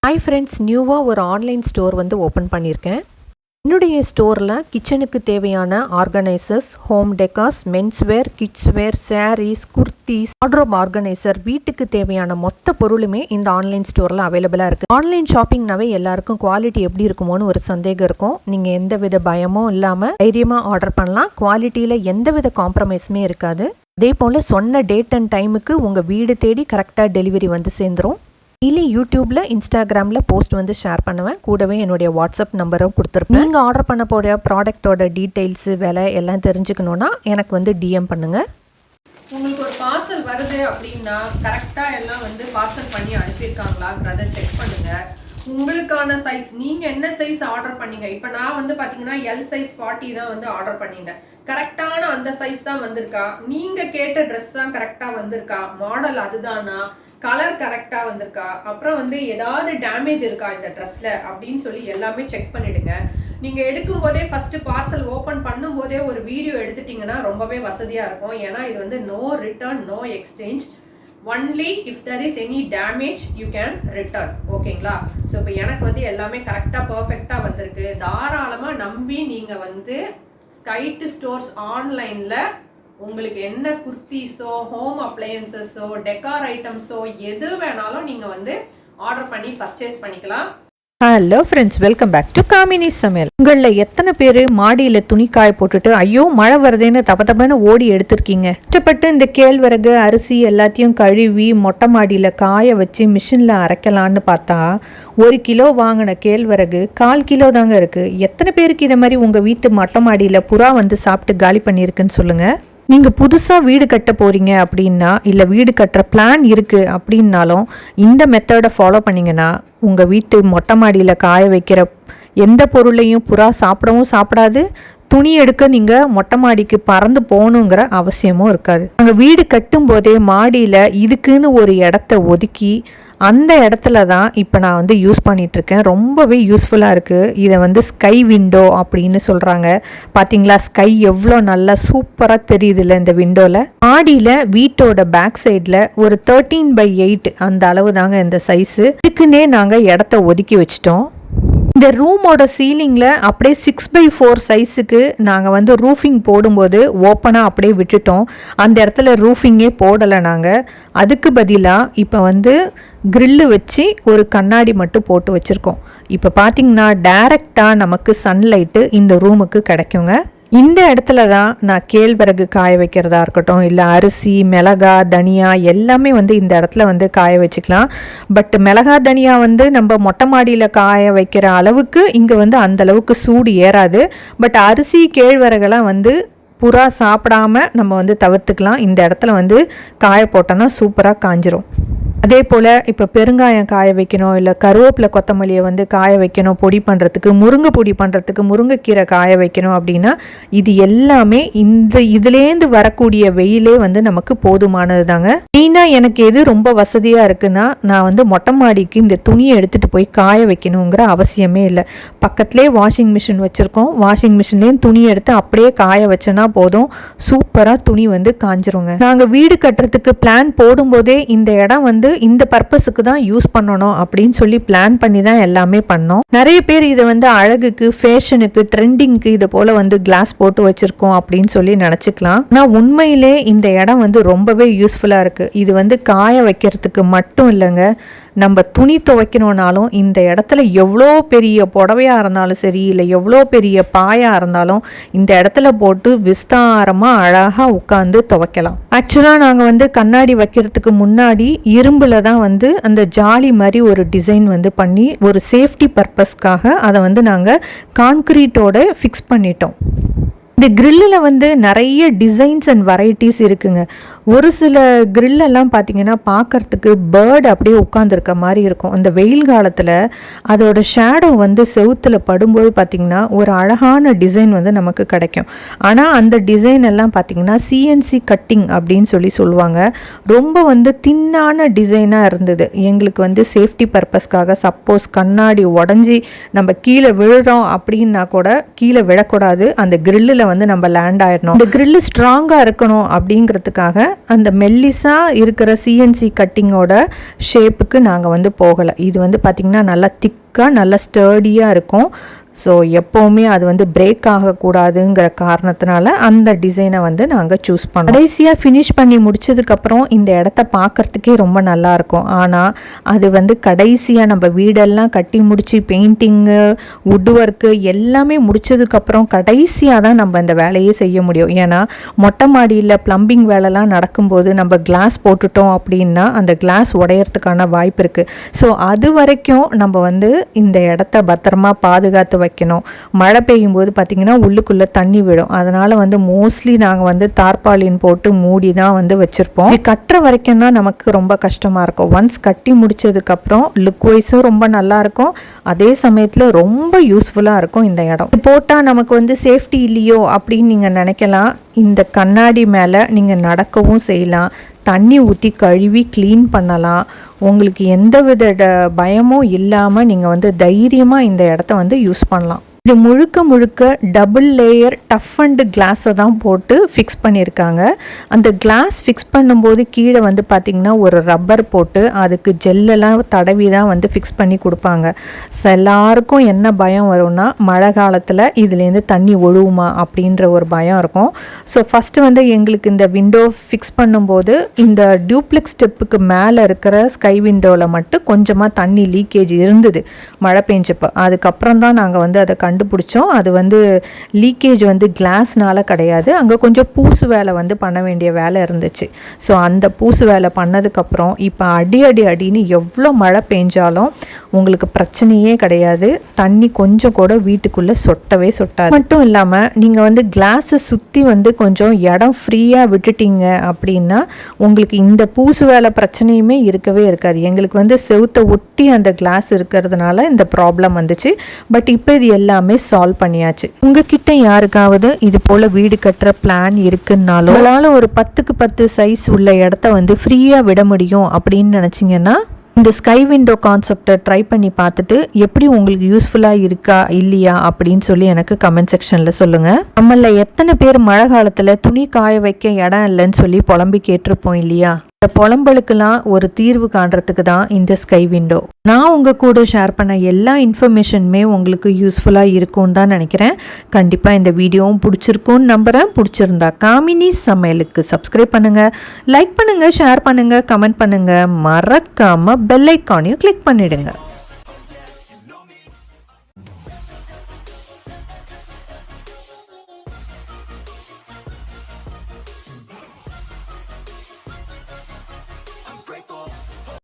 Hi friends, நியூவாக ஒரு online store வந்து ஓப்பன் பண்ணியிருக்கேன். என்னுடைய ஸ்டோரில் கிச்சனுக்கு தேவையான organisers, home decors, menswear, kidswear, sarees, kurtis, wardrobe organiser, வீட்டுக்கு தேவையான மொத்த பொருளுமே இந்த ஆன்லைன் ஸ்டோரில் அவைலபிளாக இருக்குது. ஆன்லைன் ஷாப்பிங்னாவே எல்லாருக்கும் குவாலிட்டி எப்படி இருக்குமோன்னு ஒரு சந்தேகம் இருக்கும். நீங்கள் எந்த வித பயமும் இல்லாமல் தைரியமாக ஆர்டர் பண்ணலாம். குவாலிட்டியில் எந்த வித காம்ப்ரமைஸுமே இருக்காது. அதே போல் சொன்ன டேட் அண்ட் டைமுக்கு உங்கள் வீடு தேடி கரெக்டாக டெலிவரி வந்து சேர்ந்துடும். டெய்லி யூடியூப்பில், இன்ஸ்டாகிராமில் போஸ்ட் வந்து ஷேர் பண்ணுவேன். கூடவே என்னுடைய வாட்ஸ்அப் நம்பரும் கொடுத்துருப்பேன். நீங்கள் ஆர்டர் பண்ண போகிற ப்ராடக்டோட டீட்டெயில்ஸு, விலை எல்லாம் தெரிஞ்சுக்கணுன்னா எனக்கு வந்து டிஎம் பண்ணுங்கள். உங்களுக்கு ஒரு பார்சல் வருது அப்படின்னா கரெக்டாக எல்லாம் வந்து பார்சல் பண்ணி அனுப்பியிருக்காங்களாங்கிறத செக் பண்ணுங்கள். உங்களுக்கான சைஸ், நீங்கள் என்ன சைஸ் ஆர்டர் பண்ணீங்க. இப்போ நான் வந்து பார்த்தீங்கன்னா எல் சைஸ் 40 தான் வந்து ஆர்டர் பண்ணியிருந்தேன். கரெக்டான அந்த சைஸ் தான் வந்திருக்கா, நீங்கள் கேட்ட ட்ரெஸ் தான் கரெக்டாக வந்திருக்கா, மாடல் அதுதானா, கலர் கரெக்டாக வந்திருக்கா, அப்புறம் வந்து ஏதாவது டேமேஜ் இருக்கா இந்த ட்ரெஸ்ஸில் அப்படின்னு சொல்லி எல்லாமே செக் பண்ணிவிடுங்க. நீங்கள் எடுக்கும் போதே ஃபஸ்ட்டு பார்சல் ஓப்பன் பண்ணும் போதே ஒரு வீடியோ எடுத்துட்டிங்கன்னா ரொம்பவே வசதியாக இருக்கும். ஏன்னா இது வந்து no return, no exchange, only if there is any damage you can return. ஓகேங்களா? ஸோ இப்போ எனக்கு வந்து எல்லாமே கரெக்டாக பர்ஃபெக்டாக வந்திருக்கு. தாராளமாக நம்பி நீங்கள் வந்து ஸ்கைட் ஸ்டோர்ஸ் ஆன்லைனில் உங்களுக்கு என்ன குர்த்திஸோ, ஹோம் அப்ளையன்சஸோ, டெக்கார் ஐட்டம்ஸோ எது வேணாலும் நீங்கள் வந்து ஆர்டர் பண்ணி பர்ச்சேஸ் பண்ணிக்கலாம். Hello friends, welcome back to Kamini Samayal. உங்களில் எத்தனை பேர் மாடியில் துணி காய போட்டுட்டு ஐயோ மழை வருதுன்னு தப்பன்னு ஓடி எடுத்திருக்கீங்க? கஷ்டப்பட்டு இந்த கேழ்வரகு, அரிசி எல்லாத்தையும் கழுவி மொட்டை மாடியில் காய வச்சு மிஷினில் அரைக்கலான்னு பார்த்தா 1 கிலோ வாங்கின கேழ்வரகு 1/4 கிலோ தாங்க இருக்குது. எத்தனை பேருக்கு இதை மாதிரி உங்கள் வீட்டு மொட்டை மாடியில் புறா வந்து சாப்பிட்டு காலி பண்ணியிருக்குன்னு சொல்லுங்கள். நீங்கள் புதுசாக வீடு கட்ட போகிறீங்க அப்படின்னா, இல்லை வீடு கட்டுற பிளான் இருக்குது அப்படின்னாலும் இந்த மெத்தடை ஃபாலோ பண்ணிங்கன்னா உங்கள் வீட்டு மொட்டை மாடியில் காய வைக்கிற எந்த பொருளையும் புறா சாப்பிடவும் சாப்பிடாது. துணி எடுக்க நீங்கள் மொட்டை மாடிக்கு பறந்து போகணுங்கிற அவசியமும் இருக்காது. நாங்கள் வீடு கட்டும் போதே மாடியில் இதுக்குன்னு ஒரு இடத்த ஒதுக்கி அந்த இடத்துல தான் இப்போ நான் வந்து யூஸ் பண்ணிகிட்ருக்கேன். ரொம்பவே யூஸ்ஃபுல்லாக இருக்குது. இதை வந்து ஸ்கை விண்டோ அப்படின்னு சொல்கிறாங்க. பார்த்தீங்களா, ஸ்கை எவ்வளோ நல்லா சூப்பராக தெரியுதுல்ல இந்த விண்டோவில். மாடியில் வீட்டோட பேக் சைடில் ஒரு 13/8 அந்த அளவு தாங்க இந்த சைஸு. இதுக்குன்னே நாங்கள் இடத்த ஒதுக்கி வச்சிட்டோம். இந்த ரூமோட சீலிங்கில் அப்படியே 6/4 சைஸுக்கு நாங்கள் வந்து ரூஃபிங் போடும்போது ஓப்பனாக அப்படியே விட்டுட்டோம். அந்த இடத்துல ரூஃபிங்கே போடலை நாங்கள். அதுக்கு பதிலாக இப்போ வந்து கிரில்லு வச்சு ஒரு கண்ணாடி மட்டும் போட்டு வச்சுருக்கோம். இப்போ பார்த்திங்கன்னா டைரெக்டாக நமக்கு சன்லைட்டு இந்த ரூமுக்கு கிடைக்குங்க. இந்த இடத்துல தான் நான் கேழ்வரகு காய வைக்கிறதா இருக்கட்டும், இல்லை அரிசி, மிளகா, தனியா எல்லாமே வந்து இந்த இடத்துல வந்து காய வச்சுக்கலாம். பட் மிளகா, தனியா வந்து நம்ம மொட்டை மாடியில் காய வைக்கிற அளவுக்கு இங்கே வந்து அந்தளவுக்கு சூடு ஏறாது. பட் அரிசி, கேழ்வரகெல்லாம் வந்து புறா சாப்பிடாமல் நம்ம வந்து தவிர்த்துக்கலாம். இந்த இடத்துல வந்து காய போட்டோன்னா சூப்பராக காஞ்சிரும். அதே போல் இப்போ பெருங்காயம் காய வைக்கணும், இல்லை கருவேப்பிலை, கொத்தமல்லியை வந்து காய வைக்கணும் பொடி பண்ணுறதுக்கு, முருங்கை பொடி பண்ணுறதுக்கு, முருங்கைக்கீரை காய வைக்கணும் அப்படின்னா இது எல்லாமே இதுலேருந்து வரக்கூடிய வெயிலே வந்து நமக்கு போதுமானது தாங்க. மெயினாக எனக்கு எது ரொம்ப வசதியாக இருக்குன்னா, நான் வந்து மொட்டை மாடிக்கு இந்த துணியை எடுத்துகிட்டு போய் காய வைக்கணுங்கிற அவசியமே இல்லை. பக்கத்துலேயே வாஷிங் மிஷின் வச்சுருக்கோம். வாஷிங் மிஷின்லேயும் துணி எடுத்து அப்படியே காய வச்சோன்னா போதும், சூப்பராக துணி வந்து காஞ்சிருங்க. நாங்கள் வீடு கட்டுறதுக்கு பிளான் போடும்போதே இந்த இடம் வந்து இந்த பர்பஸுக்கு தான் யூஸ் பண்ணணும் அப்படின்னு சொல்லி பிளான் பண்ணி தான் எல்லாமே பண்ணோம். நிறைய பேர் இதை வந்து அழகுக்கு, ஃபேஷனுக்கு, ட்ரெண்டிங்க்கு இதை போல வந்து கிளாஸ் போட்டு வச்சிருக்கோம் அப்படின்னு சொல்லி நினச்சிக்கலாம். ஆனால் உண்மையிலே இந்த இடம் வந்து ரொம்பவே யூஸ்ஃபுல்லாக இருக்குது. இது வந்து காய வைக்கிறதுக்கு மட்டும் இல்லைங்க, நம்ம துணி துவைக்கணுன்னாலும் இந்த இடத்துல எவ்வளோ பெரிய புடவையாக இருந்தாலும் சரி, இல்லை எவ்வளோ பெரிய பாயாக இருந்தாலும் இந்த இடத்துல போட்டு விஸ்தாரமாக அழகாக உட்காந்து துவைக்கலாம். ஆக்சுவலாக நாங்கள் வந்து கண்ணாடி வைக்கிறதுக்கு முன்னாடி இரும்பில் தான் வந்து அந்த ஜாலி மாதிரி ஒரு டிசைன் வந்து பண்ணி ஒரு சேஃப்டி பர்பஸ்க்காக அதை வந்து நாங்கள் கான்கிரீட்டோட ஃபிக்ஸ் பண்ணிட்டோம். இந்த கிரில்லில் வந்து நிறைய டிசைன்ஸ் அண்ட் வெரைட்டிஸ் இருக்குங்க. ஒரு சில கிரில்லெல்லாம் பார்த்திங்கன்னா பார்க்குறதுக்கு பேர்டு அப்படியே உட்காந்துருக்க மாதிரி இருக்கும். அந்த வெயில் காலத்தில் அதோட ஷேடோ வந்து செவுத்தில் படும்போது பார்த்திங்கன்னா ஒரு அழகான டிசைன் வந்து நமக்கு கிடைக்கும். ஆனால் அந்த டிசைன் எல்லாம் பார்த்திங்கன்னா சிஎன்சி கட்டிங் அப்படின்னு சொல்லுவாங்க. ரொம்ப வந்து தின்னான டிசைனாக இருந்தது. எங்களுக்கு வந்து சேஃப்டி பர்பஸ்க்காக சப்போஸ் கண்ணாடி உடஞ்சி நம்ம கீழே விழுறோம் அப்படின்னா கூட கீழே விழக்கூடாது, அந்த கிரில்லில் வந்து நம்ம லேண்ட் ஆயிடணும். இந்த கிரில் ஸ்ட்ராங்காக இருக்கணும் அப்படிங்கிறதுக்காக அந்த மெல்லிஸாக இருக்கிற சிஎன்சி கட்டிங்கோட ஷேப்புக்கு நாங்கள் வந்து போகலை. இது வந்து பார்த்திங்கன்னா நல்லா திக்காக நல்லா ஸ்டர்டியாக இருக்கும். ஸோ எப்போவுமே அது வந்து பிரேக் ஆகக்கூடாதுங்கிற காரணத்தினால அந்த டிசைனை வந்து நாங்கள் சூஸ் பண்ணோம். கடைசியாக ஃபினிஷ் பண்ணி முடிச்சதுக்கப்புறம் இந்த இடத்த பார்க்குறதுக்கே ரொம்ப நல்லாயிருக்கும். ஆனால் அது வந்து கடைசியாக நம்ம வீடெல்லாம் கட்டி முடித்து பெயிண்டிங்கு வுட் ஒர்க்கு எல்லாமே முடிச்சதுக்கப்புறம் கடைசியாக தான் நம்ம இந்த வேலையே செய்ய முடியும். ஏன்னா மொட்டை மாடியில் ப்ளம்பிங் வேலைலாம் நடக்கும்போது நம்ம கிளாஸ் போட்டுட்டோம் அப்படின்னா அந்த கிளாஸ் உடையறதுக்கான வாய்ப்பு இருக்குது. ஸோ அது வரைக்கும் நம்ம வந்து இந்த இடத்த பத்திரமா பாதுகாத்து வைக்கணும். மழை பெய்யும் போது பார்த்திங்கன்னா உள்ளுக்குள்ளே தண்ணி விடும். அதனால் வந்து மோஸ்ட்லி நாங்கள் வந்து தார்பாலின் போட்டு மூடி தான் வந்து வச்சுருப்போம். இது கட்டுற வரைக்கும் தான் நமக்கு ரொம்ப கஷ்டமாக இருக்கும். ஒன்ஸ் கட்டி முடிச்சதுக்கப்புறம் லுக் வைஸும் ரொம்ப நல்லாயிருக்கும், அதே சமயத்தில் ரொம்ப யூஸ்ஃபுல்லாக இருக்கும் இந்த இடம். இது போட்டால் நமக்கு வந்து சேஃப்டி இல்லையோ அப்படின்னு நீங்கள் நினைக்கலாம். இந்த கண்ணாடி மேலே நீங்கள் நடக்கவும் செய்யலாம், தண்ணி ஊற்றி கழுவி க்ளீன் பண்ணலாம். உங்களுக்கு எந்த வித பயமும் இல்லாமல் நீங்கள் வந்து தைரியமாக இந்த இடத்த வந்து யூஸ் பண்ணலாம். இது முழுக்க முழுக்க டபுள் லேயர் டஃப் அண்ட் கிளாஸை தான் போட்டு ஃபிக்ஸ் பண்ணியிருக்காங்க. அந்த கிளாஸ் ஃபிக்ஸ் பண்ணும்போது கீழே வந்து பார்த்திங்கன்னா ஒரு ரப்பர் போட்டு அதுக்கு ஜெல்லெல்லாம் தடவி தான் வந்து ஃபிக்ஸ் பண்ணி கொடுப்பாங்க. எல்லாருக்கும் என்ன பயம் வரும்னா மழை காலத்தில் இதுலேருந்து தண்ணி ஒழுகுமா அப்படின்ற ஒரு பயம் இருக்கும். ஸோ ஃபஸ்ட்டு வந்து எங்களுக்கு இந்த விண்டோ ஃபிக்ஸ் பண்ணும்போது இந்த டியூப்ளெக்ஸ் ஸ்டெப்புக்கு மேலே இருக்கிற ஸ்கை விண்டோவில் மட்டும் கொஞ்சமாக தண்ணி லீக்கேஜ் இருந்தது மழை பெஞ்சப்போ. அதுக்கப்புறம் தான் நாங்கள் வந்து அதை கண்டுபிடிச்சோம். அது வந்து லீக்கேஜ் வந்து கிளாஸ்னால கிடையாது, அங்கே கொஞ்சம் பூசு வேலை வந்து பண்ண வேண்டிய வேலை இருந்துச்சு. ஸோ அந்த பூசு வேலை பண்ணதுக்கப்புறம் இப்போ அடின்னு எவ்வளோ மழை பெஞ்சாலும் உங்களுக்கு பிரச்சனையே கிடையாது. தண்ணி கொஞ்சம் கூட வீட்டுக்குள்ளே சொட்டவே சொட்டாது. மட்டும் இல்லாமல் நீங்கள் வந்து கிளாஸை சுற்றி வந்து கொஞ்சம் இடம் ஃப்ரீயாக விட்டுட்டீங்க அப்படின்னா உங்களுக்கு இந்த பூசு வேலை பிரச்சனையுமே இருக்கவே இருக்காது. எங்களுக்கு வந்து செவுத்தை ஒட்டி அந்த கிளாஸ் இருக்கிறதுனால இந்த ப்ராப்ளம் வந்துச்சு. பட் இப்போ இது எல்லாமே சால்வ் பண்ணியாச்சு. உங்ககிட்ட யாருக்காவது இது போல வீடு கட்டுற பிளான் இருக்குன்னாலும் உங்களால ஒரு 10க்கு 10 சைஸ் உள்ள இடத்த வந்து ஃப்ரீயா விட முடியும் அப்படின்னு நினைச்சீங்கன்னா இந்த ஸ்கை விண்டோ கான்செப்டை ட்ரை பண்ணி பார்த்துட்டு எப்படி உங்களுக்கு யூஸ்ஃபுல்லாக இருக்கா இல்லையா அப்படின்னு சொல்லி எனக்கு கமெண்ட் செக்ஷனில் சொல்லுங்கள். நம்மள எத்தனை பேர் மழை காலத்தில் துணி காய வைக்க இடம் இல்லைன்னு சொல்லி புலம்பி கேட்டிருப்போம் இல்லையா? இந்த புலம்பலுக்கெல்லாம் ஒரு தீர்வு காண்றதுக்கு தான் இந்த ஸ்கை விண்டோ. நான் உங்கள் கூட ஷேர் பண்ண எல்லா இன்ஃபர்மேஷனுமே உங்களுக்கு யூஸ்ஃபுல்லாக இருக்கும்னு தான் நினைக்கிறேன். கண்டிப்பாக இந்த வீடியோவும் பிடிச்சிருக்கும்னு நம்புகிறேன். பிடிச்சிருந்தா காமினி சமையலுக்கு சப்ஸ்கிரைப் பண்ணுங்கள், லைக் பண்ணுங்கள், ஷேர் பண்ணுங்கள், கமெண்ட் பண்ணுங்கள், மறக்காமல் பெல் ஐக்கானையும் கிளிக் பண்ணிவிடுங்க.